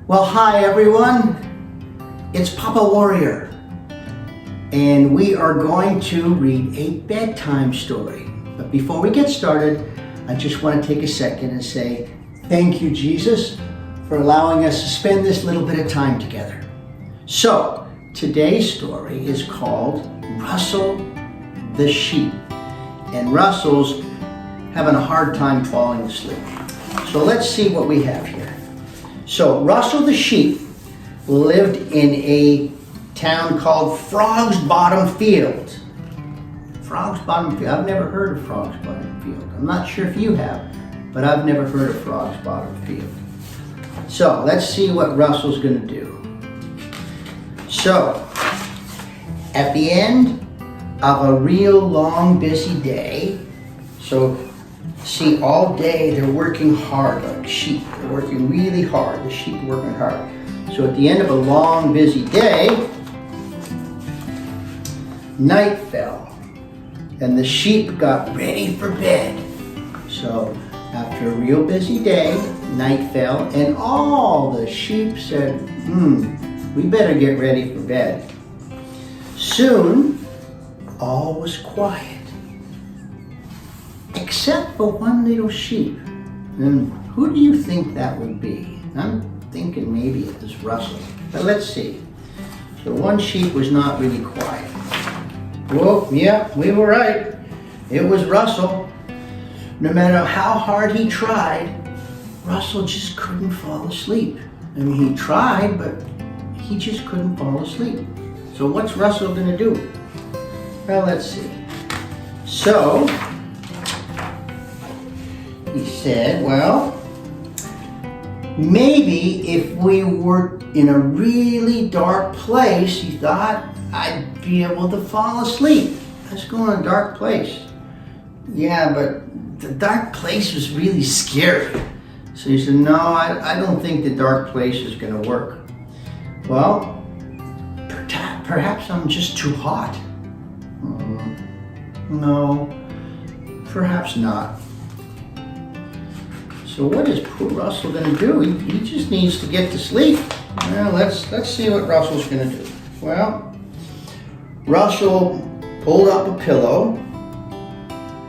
Well, hi everyone. It's Papa Warrior, and we are going to read a bedtime story. But before we get started, I just want to take a second and say thank you, Jesus, for allowing us to spend this little bit of time together. So, today's story is called Russell the Sheep, and Russell's having a hard time falling asleep. So let's see what we have here. So Russell the Sheep lived in a town called Frog's Bottom Field. Frog's Bottom Field. I've never heard of Frog's Bottom Field. I'm not sure if you have, but I've never heard of Frog's Bottom Field. So let's see what Russell's going to do. So at the end of a real long busy day, so see, all day they're working hard like sheep. They're working really hard. The sheep are working hard. So at the end of a long, busy day, night fell, and the sheep got ready for bed. So after a real busy day, night fell, and all the sheep said, we better get ready for bed. Soon, all was quiet, except for one little sheep. And who do you think that would be? I'm thinking maybe it was Russell, but let's see. So one sheep was not really quiet. Whoa, yeah, we were right. It was Russell. No matter how hard he tried, Russell just couldn't fall asleep. I mean, he tried, but he just couldn't fall asleep. So what's Russell gonna do? Well, let's see. So, he said, well, maybe if we were in a really dark place, he thought, I'd be able to fall asleep. Let's go in a dark place. Yeah, but the dark place was really scary. So he said, no, I don't think the dark place is going to work. Well, perhaps I'm just too hot. No, perhaps not. So what is poor Russell going to do? He just needs to get to sleep. Well, let's see what Russell's going to do. Well, Russell pulled up a pillow,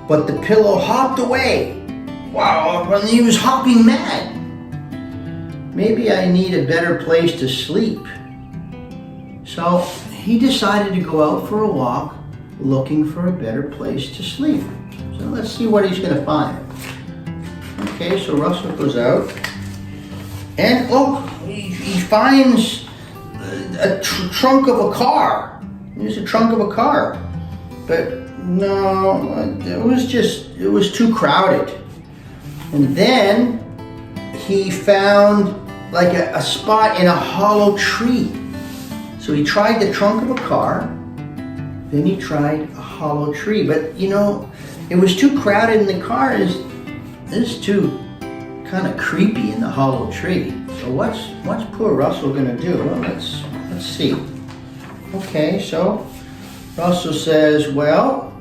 but the pillow hopped away. Wow, and he was hopping mad. Maybe I need a better place to sleep. So he decided to go out for a walk, looking for a better place to sleep. So let's see what he's going to find. Okay, so Russell goes out, and he finds a trunk of a car. There's a trunk of a car, but no, it was too crowded. And then he found like a spot in a hollow tree. So he tried the trunk of a car, then he tried a hollow tree, but you know, it was too crowded in the car. It's too kind of creepy in the hollow tree. So what's poor Russell gonna do? Well, let's see. Okay, so Russell says, well,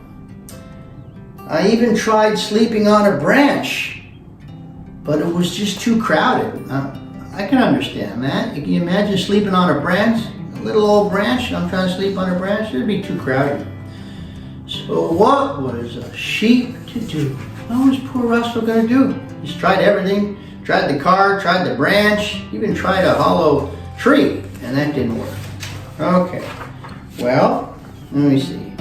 I even tried sleeping on a branch, but it was just too crowded. I can understand that. Can you imagine sleeping on a branch, a little old branch? I'm trying to sleep on a branch, it'd be too crowded. So what was a sheep to do? What was poor Russell going to do? He's tried everything. Tried the car, tried the branch, even tried a hollow tree, and that didn't work. Okay, well, let me see.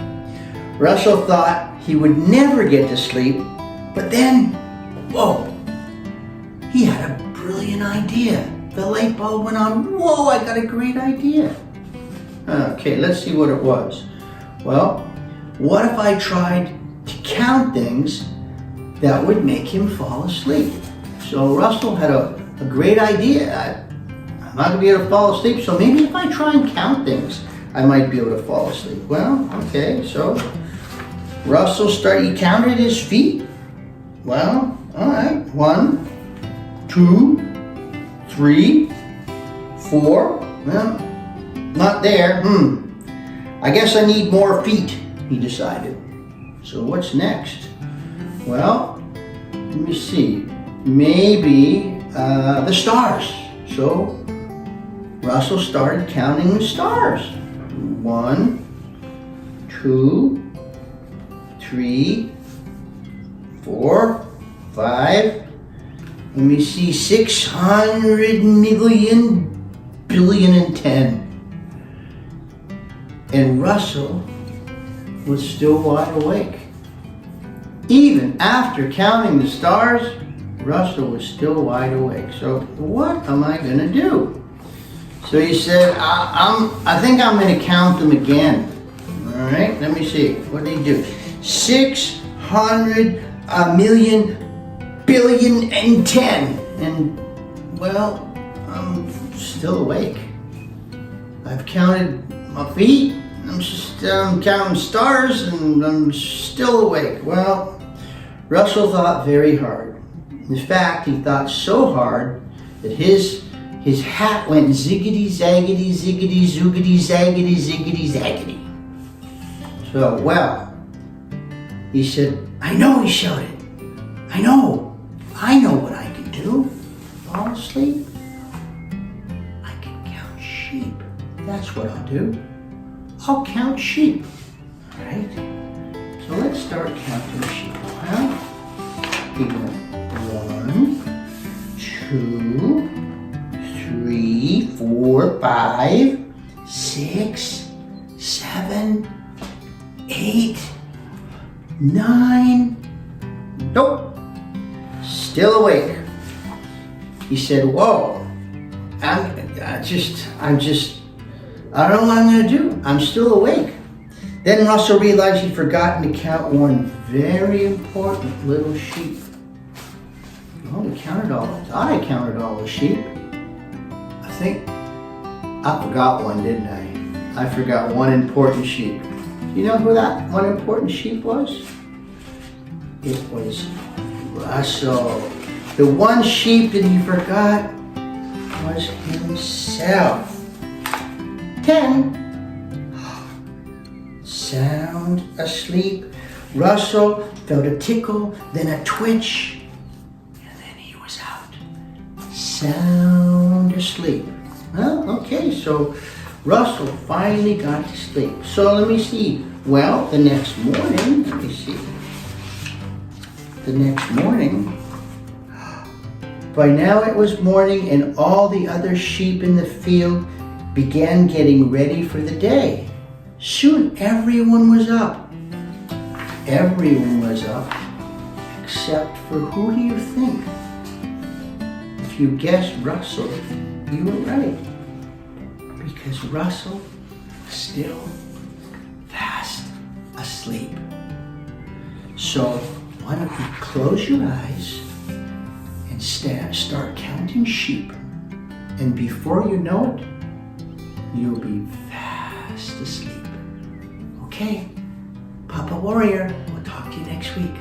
Russell thought he would never get to sleep, but then, whoa, he had a brilliant idea. The light bulb went on. Whoa, I got a great idea. Okay, let's see what it was. Well, what if I tried to count things that would make him fall asleep? So Russell had a great idea. I'm not going to be able to fall asleep, so maybe if I try and count things, I might be able to fall asleep. Well, okay, so Russell he counted his feet. Well, all right, 1, 2, 3, 4. Well, not there. I guess I need more feet, he decided. So what's next? Well, let me see. Maybe the stars. So Russell started counting the stars. 1, 2, 3, 4, 5. Let me see, 600 million billion and 10. And Russell was still wide awake. Even after counting the stars, Russell was still wide awake. So what am I going to do? So he said, I think I'm going to count them again. All right, let me see. What did he do? 600 million billion and 10. And, well, I'm still awake. I've counted my feet. I'm counting stars, and I'm still awake. Well, Russell thought very hard. In fact, he thought so hard that his hat went ziggity, zaggity, ziggity, zoogity, zaggity, ziggity, zaggity. So, well, he said, I know, he shouted. I know what I can do. Fall asleep. I can count sheep. That's what I'll do. I'll count sheep. All right? So let's start counting sheep. Well, he went 1, 2, 3, 4, 5, 6, 7, 8, 9. Nope. Still awake. He said, whoa, I don't know what I'm going to do. I'm still awake. Then Russell realized he'd forgotten to count one very important little sheep. I thought I counted all the sheep. I think I forgot one, didn't I? I forgot one important sheep. Do you know who that one important sheep was? It was Russell. The one sheep that he forgot was himself. 10. Sound asleep. Russell felt a tickle, then a twitch, and then he was out. Sound asleep. Well, okay, so Russell finally got to sleep. So let me see. Well, the next morning, let me see. The next morning, by now it was morning, and all the other sheep in the field began getting ready for the day. Soon everyone was up. Everyone was up, except for who do you think? If you guessed Russell, you were right. Because Russell was still fast asleep. So why don't you close your eyes and start counting sheep. And before you know it, you'll be fast asleep. Okay, Papa Warrior, we'll talk to you next week.